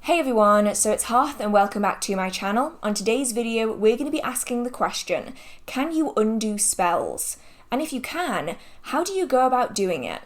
Hey everyone, so it's Hearth and welcome back to my channel. On today's video, we're going to be asking the question, can you undo spells? And if you can, how do you go about doing it?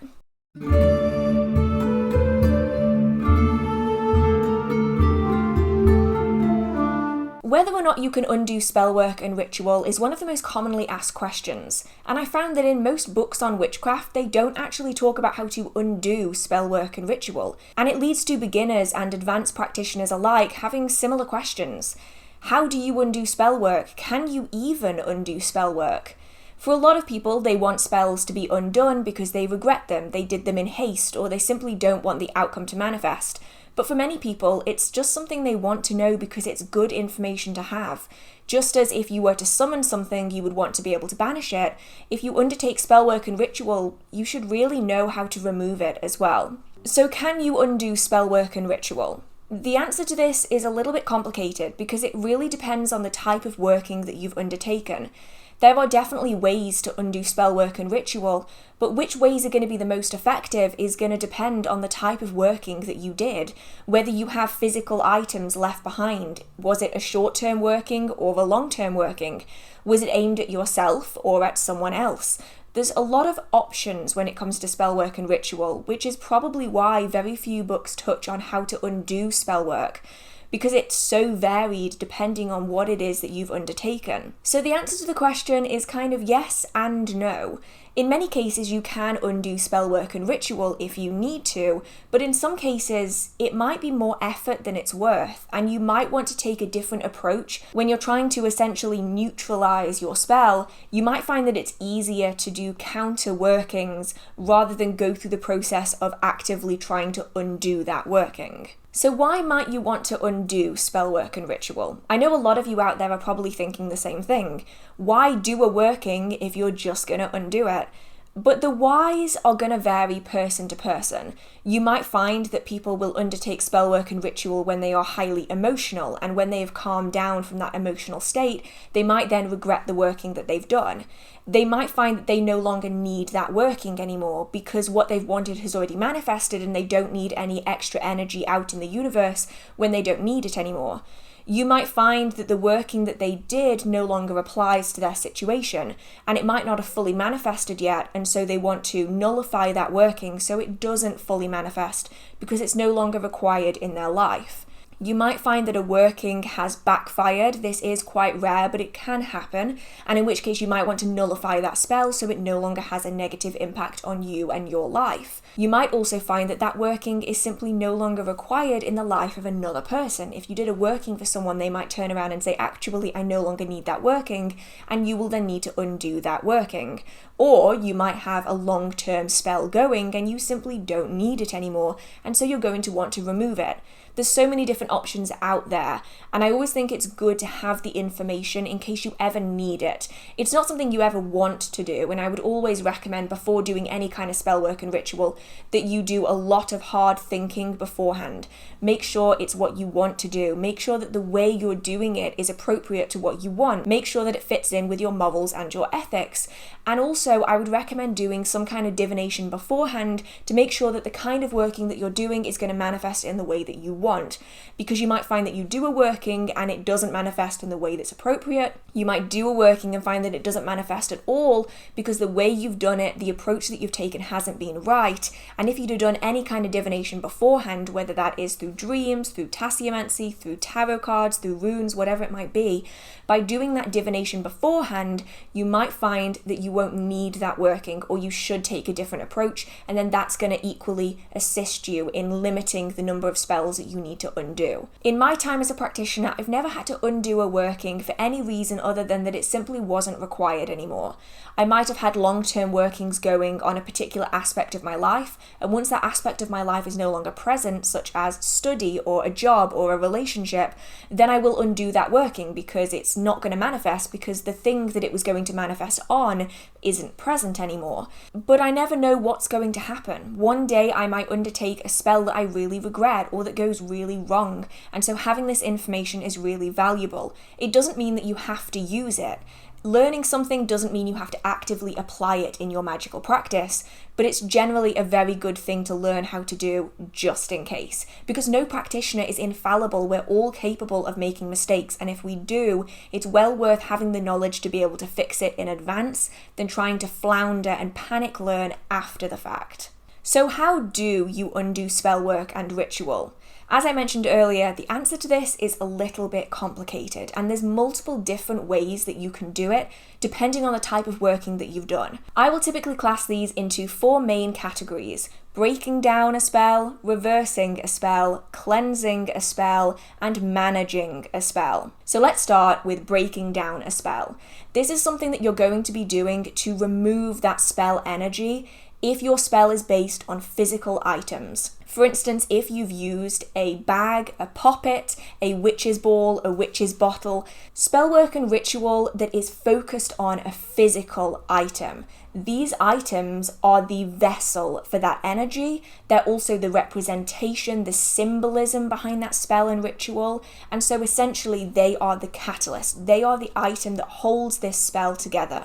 Whether or not you can undo spellwork and ritual is one of the most commonly asked questions, and I found that in most books on witchcraft they don't actually talk about how to undo spellwork and ritual, and it leads to beginners and advanced practitioners alike having similar questions. How do you undo spellwork? Can you even undo spellwork? For a lot of people, they want spells to be undone because they regret them, they did them in haste, or they simply don't want the outcome to manifest. But for many people, it's just something they want to know because it's good information to have. Just as if you were to summon something, you would want to be able to banish it, if you undertake spellwork and ritual, you should really know how to remove it as well. So can you undo spellwork and ritual? The answer to this is a little bit complicated because it really depends on the type of working that you've undertaken. There are definitely ways to undo spellwork and ritual, but which ways are going to be the most effective is going to depend on the type of working that you did, whether you have physical items left behind. Was it a short-term working or a long-term working? Was it aimed at yourself or at someone else? There's a lot of options when it comes to spellwork and ritual, which is probably why very few books touch on how to undo spellwork, because it's so varied depending on what it is that you've undertaken. So the answer to the question is kind of yes and no. In many cases, you can undo spellwork and ritual if you need to, but in some cases, it might be more effort than it's worth, and you might want to take a different approach. When you're trying to essentially neutralize your spell, you might find that it's easier to do counter workings rather than go through the process of actively trying to undo that working. So why might you want to undo spellwork and ritual? I know a lot of you out there are probably thinking the same thing. Why do a working if you're just going to undo it? But the whys are going to vary person to person. You might find that people will undertake spellwork and ritual when they are highly emotional, and when they have calmed down from that emotional state, they might then regret the working that they've done. They might find that they no longer need that working anymore because what they've wanted has already manifested and they don't need any extra energy out in the universe when they don't need it anymore. You might find that the working that they did no longer applies to their situation, and it might not have fully manifested yet, and so they want to nullify that working so it doesn't fully manifest because it's no longer required in their life. You might find that a working has backfired. This is quite rare, but it can happen, and in which case you might want to nullify that spell so it no longer has a negative impact on you and your life. You might also find that that working is simply no longer required in the life of another person. If you did a working for someone, they might turn around and say, actually, I no longer need that working, and you will then need to undo that working. Or you might have a long-term spell going and you simply don't need it anymore, and so you're going to want to remove it. There's so many different options out there, and I always think it's good to have the information in case you ever need it. It's not something you ever want to do, and I would always recommend before doing any kind of spellwork and ritual that you do a lot of hard thinking beforehand. Make sure it's what you want to do. Make sure that the way you're doing it is appropriate to what you want. Make sure that it fits in with your morals and your ethics. And also, I would recommend doing some kind of divination beforehand to make sure that the kind of working that you're doing is going to manifest in the way that you want. Because you might find that you do a working and it doesn't manifest in the way that's appropriate. You might do a working and find that it doesn't manifest at all because the way you've done it, the approach that you've taken hasn't been right. And if you'd have done any kind of divination beforehand, whether that is through dreams, through tasseomancy, through tarot cards, through runes, whatever it might be, by doing that divination beforehand, you might find that you won't need that working, or you should take a different approach, and then that's going to equally assist you in limiting the number of spells that you need to undo. In my time as a practitioner, I've never had to undo a working for any reason other than that it simply wasn't required anymore. I might have had long-term workings going on a particular aspect of my life, and once that aspect of my life is no longer present, such as study or a job or a relationship, then I will undo that working because it's not going to manifest because the thing that it was going to manifest on isn't present anymore. But I never know what's going to happen. One day I might undertake a spell that I really regret or that goes really wrong, and so having this information is really valuable. It doesn't mean that you have to use it. Learning something doesn't mean you have to actively apply it in your magical practice, but it's generally a very good thing to learn how to do just in case, because no practitioner is infallible. We're all capable of making mistakes, and if we do, it's well worth having the knowledge to be able to fix it in advance than trying to flounder and panic learn after the fact. So how do you undo spell work and ritual? As I mentioned earlier, the answer to this is a little bit complicated, and there's multiple different ways that you can do it depending on the type of working that you've done. I will typically class these into 4 main categories: breaking down a spell, reversing a spell, cleansing a spell, and managing a spell. So let's start with breaking down a spell. This is something that you're going to be doing to remove that spell energy if your spell is based on physical items. For instance, if you've used a bag, a poppet, a witch's ball, a witch's bottle, spellwork and ritual that is focused on a physical item. These items are the vessel for that energy. They're also the representation, the symbolism behind that spell and ritual. And so essentially they are the catalyst. They are the item that holds this spell together.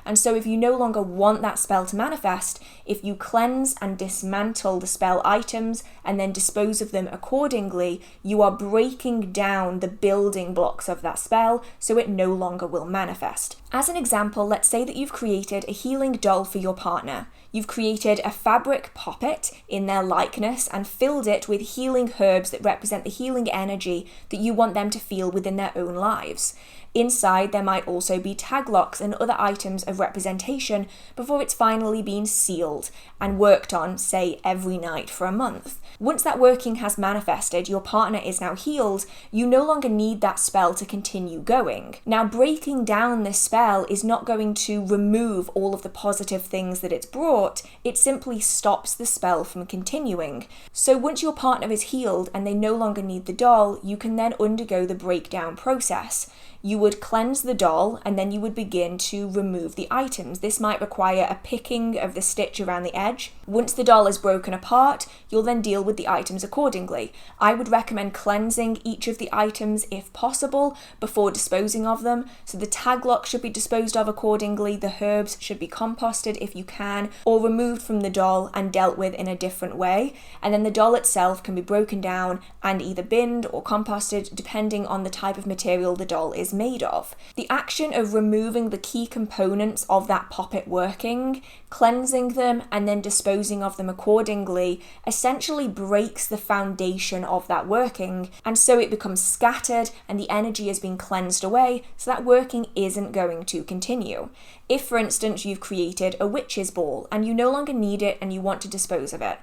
And so if you no longer want that spell to manifest, if you cleanse and dismantle the spell items and then dispose of them accordingly, you are breaking down the building blocks of that spell so it no longer will manifest. As an example, let's say that you've created a healing doll for your partner. You've created a fabric poppet in their likeness and filled it with healing herbs that represent the healing energy that you want them to feel within their own lives. Inside, there might also be tag locks and other items of representation before it's finally been sealed and worked on, say, every night for a month. Once that working has manifested, your partner is now healed, you no longer need that spell to continue going. Now, breaking down this spell is not going to remove all of the positive things that it's brought, it simply stops the spell from continuing. So once your partner is healed and they no longer need the doll, you can then undergo the breakdown process. You would cleanse the doll and then you would begin to remove the items. This might require a picking of the stitch around the edge. Once the doll is broken apart, you'll then deal with the items accordingly. I would recommend cleansing each of the items if possible before disposing of them. So the tag lock should be disposed of accordingly, the herbs should be composted if you can, or removed from the doll and dealt with in a different way. And then the doll itself can be broken down and either binned or composted depending on the type of material the doll is made of. The action of removing the key components of that poppet working, cleansing them, and then disposing of them accordingly essentially breaks the foundation of that working, and so it becomes scattered and the energy has been cleansed away, so that working isn't going to continue. If, for instance, you've created a witch's ball and you no longer need it and you want to dispose of it,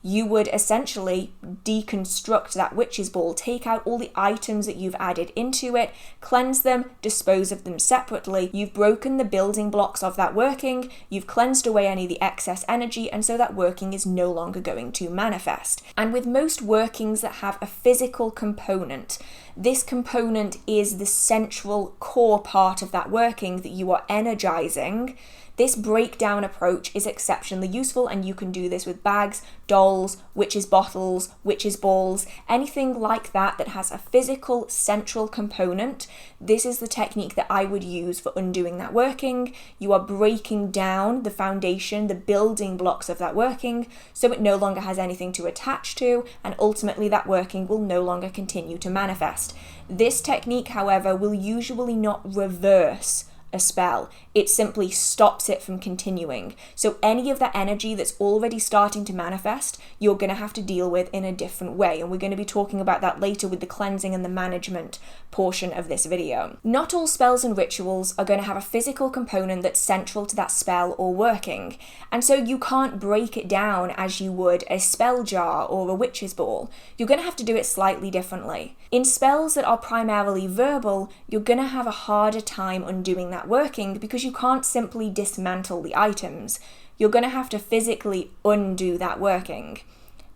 you would essentially deconstruct that witch's ball, take out all the items that you've added into it, cleanse them, dispose of them separately. You've broken the building blocks of that working, you've cleansed away any of the excess energy, and so that working is no longer going to manifest. And with most workings that have a physical component, this component is the central core part of that working that you are energizing. This breakdown approach is exceptionally useful, and you can do this with bags, dolls, witches' bottles, witches' balls, anything like that that has a physical central component. This is the technique that I would use for undoing that working. You are breaking down the foundation, the building blocks of that working, so it no longer has anything to attach to, and ultimately that working will no longer continue to manifest. This technique, however, will usually not reverse a spell. It simply stops it from continuing. So any of that energy that's already starting to manifest, you're going to have to deal with in a different way. And we're going to be talking about that later with the cleansing and the management portion of this video. Not all spells and rituals are going to have a physical component that's central to that spell or working. And so you can't break it down as you would a spell jar or a witch's ball. You're going to have to do it slightly differently. In spells that are primarily verbal, you're going to have a harder time undoing that working because you can't simply dismantle the items. You're going to have to physically undo that working.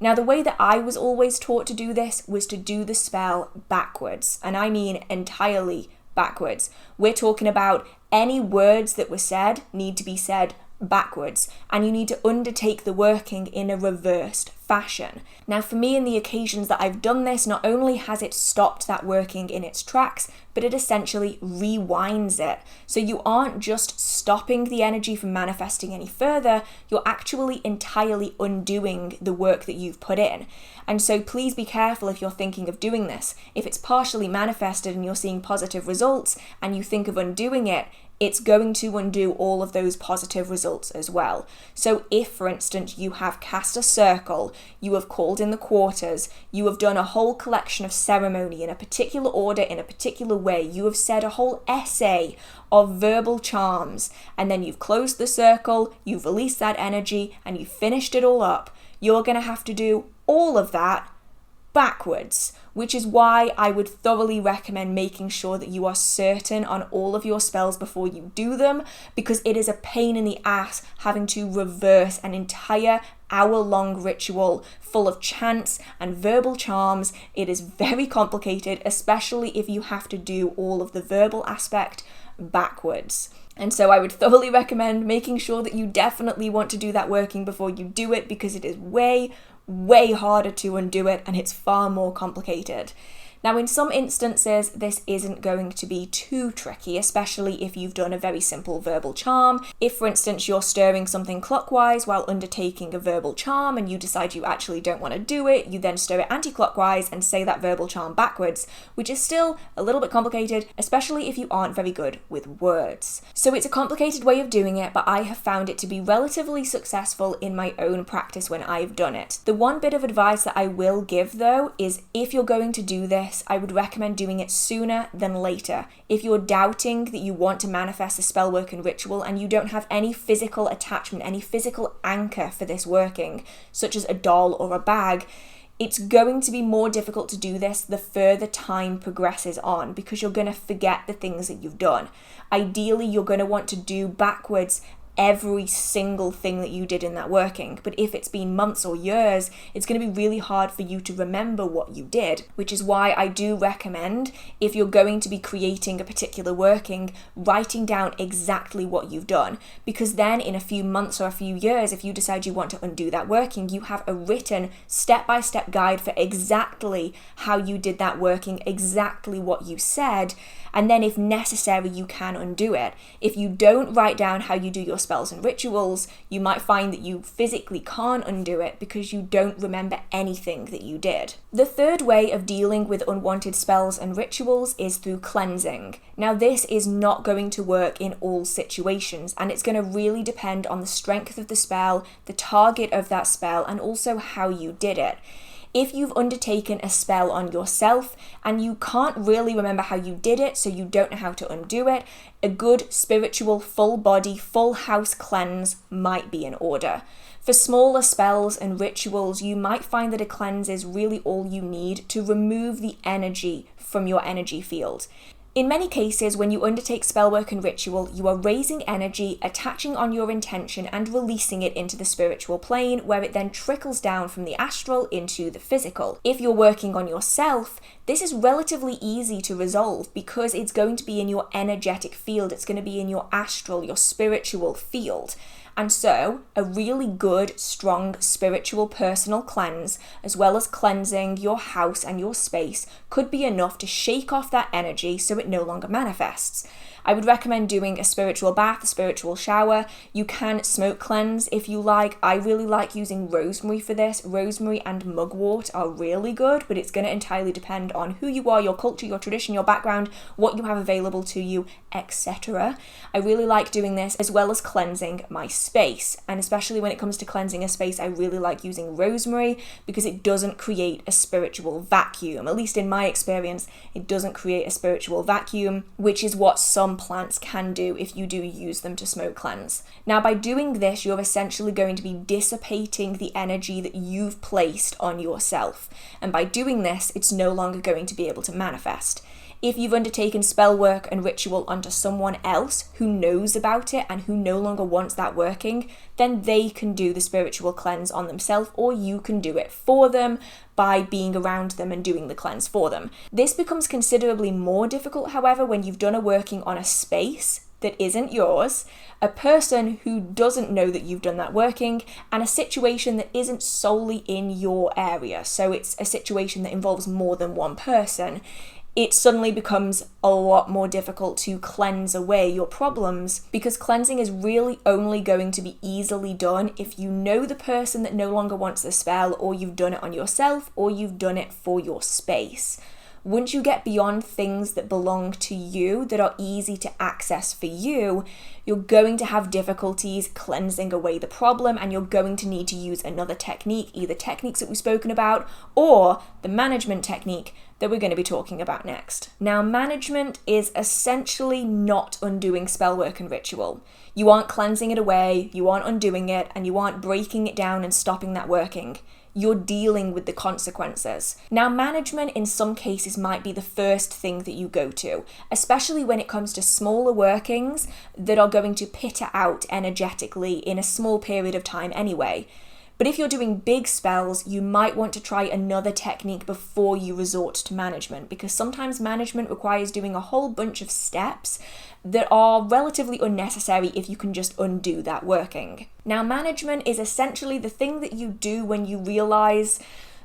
Now, the way that I was always taught to do this was to do the spell backwards, and I mean entirely backwards. We're talking about any words that were said need to be said backwards, and you need to undertake the working in a reversed fashion. Now, for me, in the occasions that I've done this, not only has it stopped that working in its tracks, but it essentially rewinds it. So you aren't just stopping the energy from manifesting any further, you're actually entirely undoing the work that you've put in. And so please be careful if you're thinking of doing this. If it's partially manifested and you're seeing positive results and you think of undoing it, it's going to undo all of those positive results as well. So if, for instance, you have cast a circle, you have called in the quarters, you have done a whole collection of ceremony in a particular order, in a particular way, you have said a whole essay of verbal charms, and then you've closed the circle, you've released that energy, and you've finished it all up, you're going to have to do all of that backwards, which is why I would thoroughly recommend making sure that you are certain on all of your spells before you do them, because it is a pain in the ass having to reverse an entire hour-long ritual full of chants and verbal charms. It is very complicated, especially if you have to do all of the verbal aspect backwards. And so I would thoroughly recommend making sure that you definitely want to do that working before you do it, because it is way harder to undo it and it's far more complicated. Now, in some instances, this isn't going to be too tricky, especially if you've done a very simple verbal charm. If, for instance, you're stirring something clockwise while undertaking a verbal charm and you decide you actually don't want to do it, you then stir it anti-clockwise and say that verbal charm backwards, which is still a little bit complicated, especially if you aren't very good with words. So it's a complicated way of doing it, but I have found it to be relatively successful in my own practice when I've done it. The one bit of advice that I will give, though, is if you're going to do this, I would recommend doing it sooner than later. If you're doubting that you want to manifest a spell work and ritual and you don't have any physical attachment, any physical anchor for this working, such as a doll or a bag, it's going to be more difficult to do this the further time progresses on, because you're going to forget the things that you've done. Ideally, you're going to want to do backwards every single thing that you did in that working. But if it's been months or years, it's going to be really hard for you to remember what you did, which is why I do recommend, if you're going to be creating a particular working, writing down exactly what you've done, because then in a few months or a few years, if you decide you want to undo that working, you have a written step-by-step guide for exactly how you did that working, exactly what you said, and then if necessary, you can undo it. If you don't write down how you do your spells and rituals, you might find that you physically can't undo it because you don't remember anything that you did. The third way of dealing with unwanted spells and rituals is through cleansing. Now, this is not going to work in all situations, and it's going to really depend on the strength of the spell, the target of that spell, and also how you did it. If you've undertaken a spell on yourself and you can't really remember how you did it, so you don't know how to undo it, a good spiritual full body, full house cleanse might be in order. For smaller spells and rituals, you might find that a cleanse is really all you need to remove the energy from your energy field. In many cases, when you undertake spellwork and ritual, you are raising energy, attaching on your intention, and releasing it into the spiritual plane, where it then trickles down from the astral into the physical. If you're working on yourself, this is relatively easy to resolve because it's going to be in your energetic field, it's going to be in your astral, your spiritual field. And so, a really good, strong, spiritual personal cleanse, as well as cleansing your house and your space, could be enough to shake off that energy so it no longer manifests. I would recommend doing a spiritual bath, a spiritual shower. You can smoke cleanse if you like. I really like using rosemary for this. Rosemary and mugwort are really good, but it's going to entirely depend on who you are, your culture, your tradition, your background, what you have available to you, etc. I really like doing this, as well as cleansing my space. And especially when it comes to cleansing a space, I really like using rosemary because it doesn't create a spiritual vacuum. At least in my experience, it doesn't create a spiritual vacuum, which is what some plants can do if you do use them to smoke cleanse. Now, by doing this, you're essentially going to be dissipating the energy that you've placed on yourself. And by doing this, it's no longer going to be able to manifest. If you've undertaken spell work and ritual onto someone else who knows about it and who no longer wants that working, then they can do the spiritual cleanse on themselves, or you can do it for them by being around them and doing the cleanse for them. This becomes considerably more difficult, however, when you've done a working on a space that isn't yours, a person who doesn't know that you've done that working, and a situation that isn't solely in your area. So it's a situation that involves more than one person. It suddenly becomes a lot more difficult to cleanse away your problems, because cleansing is really only going to be easily done if you know the person that no longer wants the spell, or you've done it on yourself, or you've done it for your space. Once you get beyond things that belong to you, that are easy to access for you, you're going to have difficulties cleansing away the problem, and you're going to need to use another technique, either techniques that we've spoken about or the management technique that we're going to be talking about next. Now, management is essentially not undoing spellwork and ritual. You aren't cleansing it away, you aren't undoing it, and you aren't breaking it down and stopping that working. You're dealing with the consequences. Now, management in some cases might be the first thing that you go to, especially when it comes to smaller workings that are going to peter out energetically in a small period of time anyway. But if you're doing big spells, you might want to try another technique before you resort to management, because sometimes management requires doing a whole bunch of steps that are relatively unnecessary if you can just undo that working. Now, management is essentially the thing that you do when you realize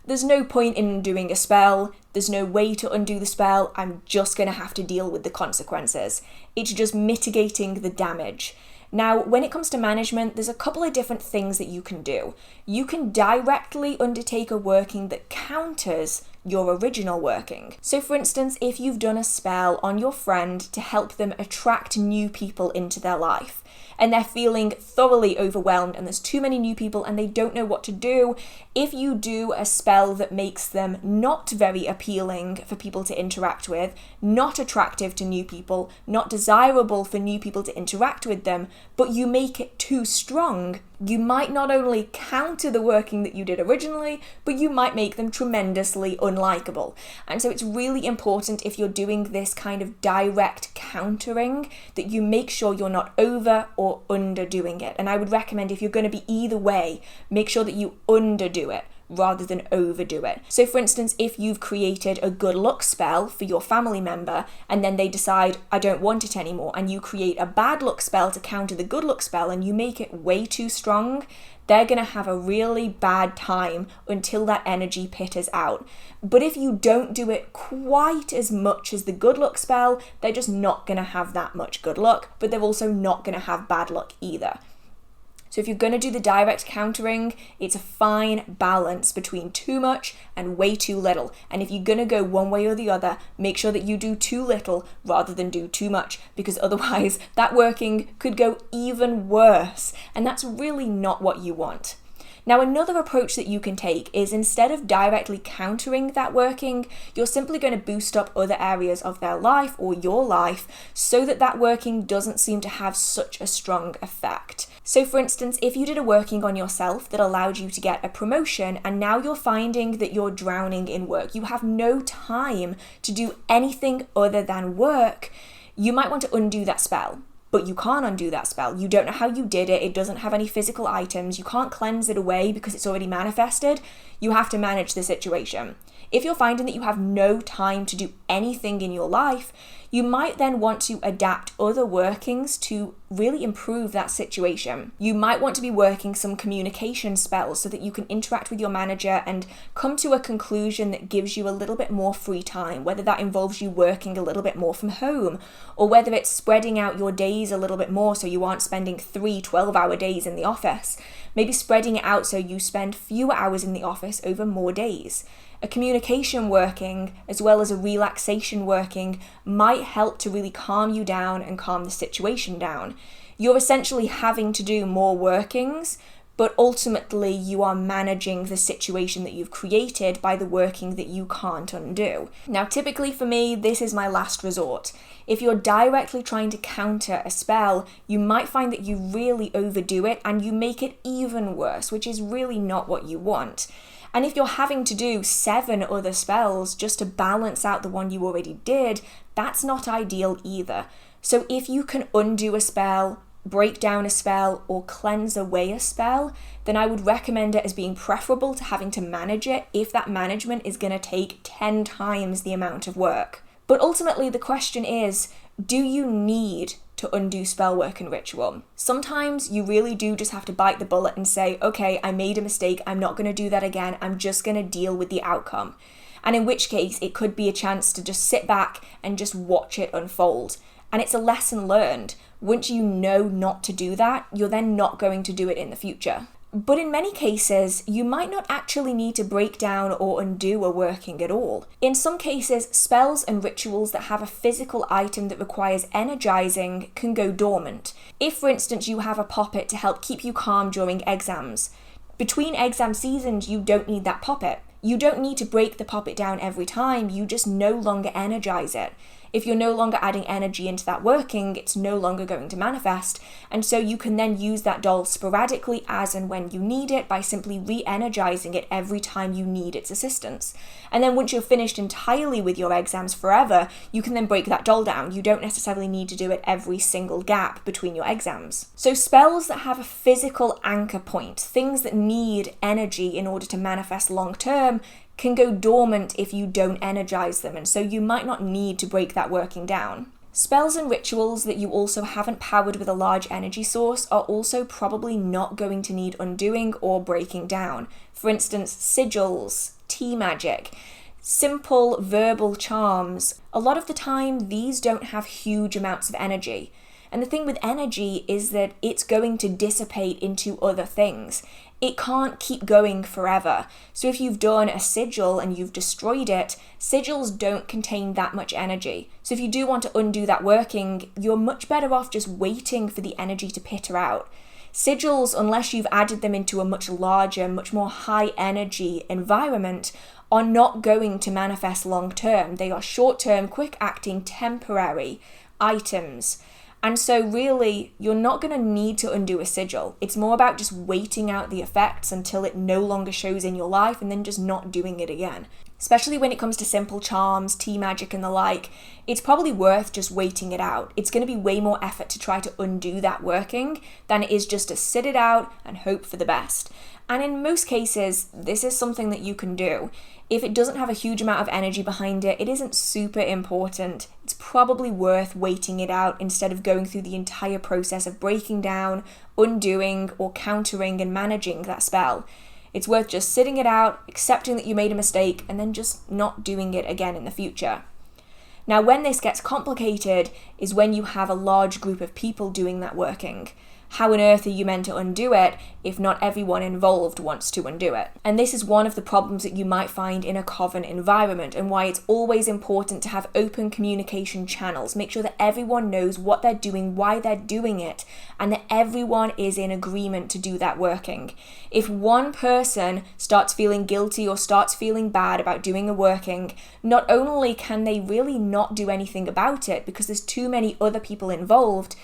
there's no point in undoing a spell, there's no way to undo the spell, I'm just going to have to deal with the consequences. It's just mitigating the damage. Now, when it comes to management, there's a couple of different things that you can do. You can directly undertake a working that counters your original working. So for instance, if you've done a spell on your friend to help them attract new people into their life, and they're feeling thoroughly overwhelmed and there's too many new people and they don't know what to do, if you do a spell that makes them not very appealing for people to interact with, not attractive to new people, not desirable for new people to interact with them, but you make it too strong, you might not only counter the working that you did originally, but you might make them tremendously unlikable. And so it's really important, if you're doing this kind of direct countering, that you make sure you're not over or underdoing it. And I would recommend, if you're going to be either way, make sure that you underdo it rather than overdo it. So for instance, if you've created a good luck spell for your family member and then they decide, I don't want it anymore, and you create a bad luck spell to counter the good luck spell and you make it way too strong, they're going to have a really bad time until that energy peters out. But if you don't do it quite as much as the good luck spell, they're just not going to have that much good luck, but they're also not going to have bad luck either. So if you're going to do the direct countering, it's a fine balance between too much and way too little. And if you're going to go one way or the other, make sure that you do too little rather than do too much, because otherwise that working could go even worse. And that's really not what you want. Now, another approach that you can take is, instead of directly countering that working, you're simply going to boost up other areas of their life or your life so that that working doesn't seem to have such a strong effect. So for instance, if you did a working on yourself that allowed you to get a promotion, and now you're finding that you're drowning in work, you have no time to do anything other than work, you might want to undo that spell. But you can't undo that spell. You don't know how you did it. It doesn't have any physical items. You can't cleanse it away because it's already manifested. You have to manage the situation. If you're finding that you have no time to do anything in your life, you might then want to adapt other workings to really improve that situation. You might want to be working some communication spells so that you can interact with your manager and come to a conclusion that gives you a little bit more free time, whether that involves you working a little bit more from home, or whether it's spreading out your days a little bit more so you aren't spending 3 12-hour days in the office. Maybe spreading it out so you spend fewer hours in the office over more days. A communication working, as well as a relaxation working, might help to really calm you down and calm the situation down. You're essentially having to do more workings, but ultimately you are managing the situation that you've created by the working that you can't undo. Now, typically for me, this is my last resort. If you're directly trying to counter a spell, you might find that you really overdo it and you make it even worse, which is really not what you want. And if you're having to do 7 other spells just to balance out the one you already did, that's not ideal either. So if you can undo a spell, break down a spell, or cleanse away a spell, then I would recommend it as being preferable to having to manage it if that management is going to take 10 times the amount of work. But ultimately the question is, do you need to undo spellwork and ritual. Sometimes you really do just have to bite the bullet and say, okay, I made a mistake, I'm not going to do that again, I'm just going to deal with the outcome. And in which case, it could be a chance to just sit back and just watch it unfold. And it's a lesson learned. Once you know not to do that, you're then not going to do it in the future. But in many cases, you might not actually need to break down or undo a working at all. In some cases, spells and rituals that have a physical item that requires energizing can go dormant. If, for instance, you have a poppet to help keep you calm during exams, between exam seasons, you don't need that poppet. You don't need to break the poppet down every time, you just no longer energize it. If you're no longer adding energy into that working, it's no longer going to manifest, and so you can then use that doll sporadically as and when you need it by simply re-energizing it every time you need its assistance. And then once you're finished entirely with your exams forever, you can then break that doll down. You don't necessarily need to do it every single gap between your exams. So spells that have a physical anchor point, things that need energy in order to manifest long term, can go dormant if you don't energize them, and so you might not need to break that working down. Spells and rituals that you also haven't powered with a large energy source are also probably not going to need undoing or breaking down. For instance, sigils, tea magic, simple verbal charms. A lot of the time, these don't have huge amounts of energy. And the thing with energy is that it's going to dissipate into other things. It can't keep going forever. So if you've done a sigil and you've destroyed it, sigils don't contain that much energy. So if you do want to undo that working, you're much better off just waiting for the energy to peter out. Sigils, unless you've added them into a much larger, much more high energy environment, are not going to manifest long term. They are short term, quick acting, temporary items. And so really, you're not going to need to undo a sigil. It's more about just waiting out the effects until it no longer shows in your life and then just not doing it again. Especially when it comes to simple charms, tea magic and the like, it's probably worth just waiting it out. It's going to be way more effort to try to undo that working than it is just to sit it out and hope for the best. And in most cases, this is something that you can do. If it doesn't have a huge amount of energy behind it, it isn't super important. It's probably worth waiting it out instead of going through the entire process of breaking down, undoing, or countering and managing that spell. It's worth just sitting it out, accepting that you made a mistake, and then just not doing it again in the future. Now, when this gets complicated is when you have a large group of people doing that working. How on earth are you meant to undo it if not everyone involved wants to undo it? And this is one of the problems that you might find in a coven environment and why it's always important to have open communication channels. Make sure that everyone knows what they're doing, why they're doing it, and that everyone is in agreement to do that working. If one person starts feeling guilty or starts feeling bad about doing a working, not only can they really not do anything about it because there's too many other people involved,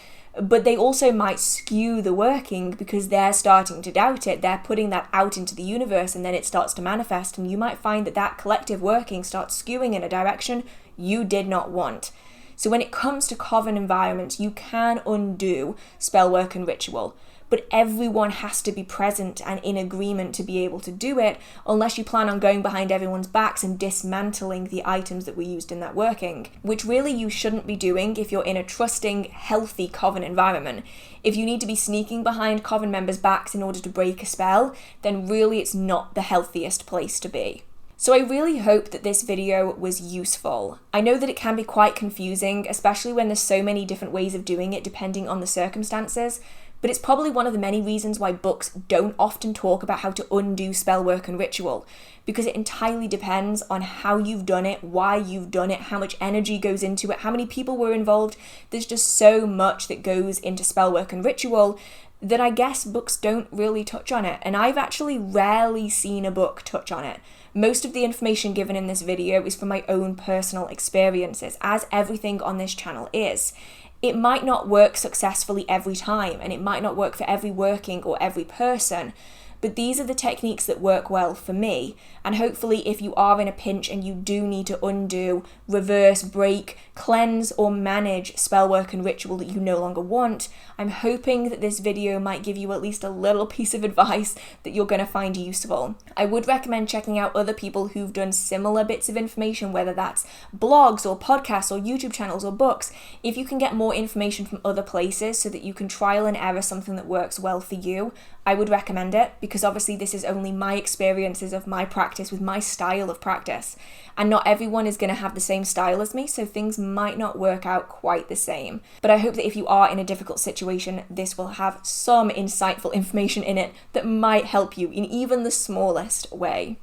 but they also might skew the working because they're starting to doubt it. They're putting that out into the universe and then it starts to manifest, and you might find that that collective working starts skewing in a direction you did not want. So when it comes to coven environments, you can undo spellwork and ritual, but everyone has to be present and in agreement to be able to do it, unless you plan on going behind everyone's backs and dismantling the items that were used in that working, which really you shouldn't be doing if you're in a trusting, healthy coven environment. If you need to be sneaking behind coven members' backs in order to break a spell, then really it's not the healthiest place to be. So I really hope that this video was useful. I know that it can be quite confusing, especially when there's so many different ways of doing it depending on the circumstances, but it's probably one of the many reasons why books don't often talk about how to undo spellwork and ritual, because it entirely depends on how you've done it, why you've done it, how much energy goes into it, how many people were involved. There's just so much that goes into spellwork and ritual that I guess books don't really touch on it, and I've actually rarely seen a book touch on it. Most of the information given in this video is from my own personal experiences, as everything on this channel is. It might not work successfully every time, and it might not work for every working or every person, but these are the techniques that work well for me. And hopefully if you are in a pinch and you do need to undo, reverse, break, cleanse or manage spell work and ritual that you no longer want, I'm hoping that this video might give you at least a little piece of advice that you're going to find useful. I would recommend checking out other people who've done similar bits of information, whether that's blogs or podcasts or YouTube channels or books, if you can get more information from other places so that you can trial and error something that works well for you. I would recommend it, because obviously this is only my experiences of my practice with my style of practice, and not everyone is going to have the same style as me, so things might not work out quite the same. But I hope that if you are in a difficult situation, this will have some insightful information in it that might help you in even the smallest way.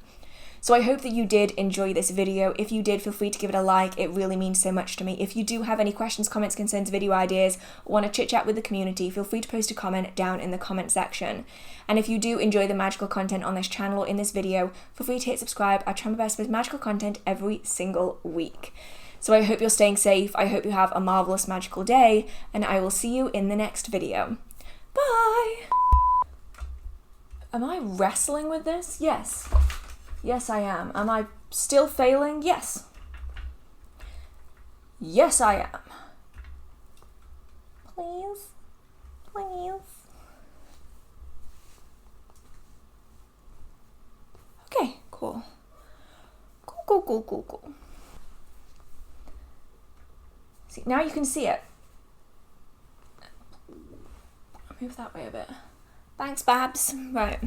So I hope that you did enjoy this video. If you did, feel free to give it a like. It really means so much to me. If you do have any questions, comments, concerns, video ideas, or want to chit chat with the community, feel free to post a comment down in the comment section. And if you do enjoy the magical content on this channel or in this video, feel free to hit subscribe. I try my best with magical content every single week. So I hope you're staying safe. I hope you have a marvelous magical day, and I will see you in the next video. Bye! Am I wrestling with this? Yes. Yes, I am. Am I still failing? Yes. Yes, I am. Please? Please? Okay, cool. Cool. See, now you can see it. I'll move that way a bit. Thanks, Babs. Right.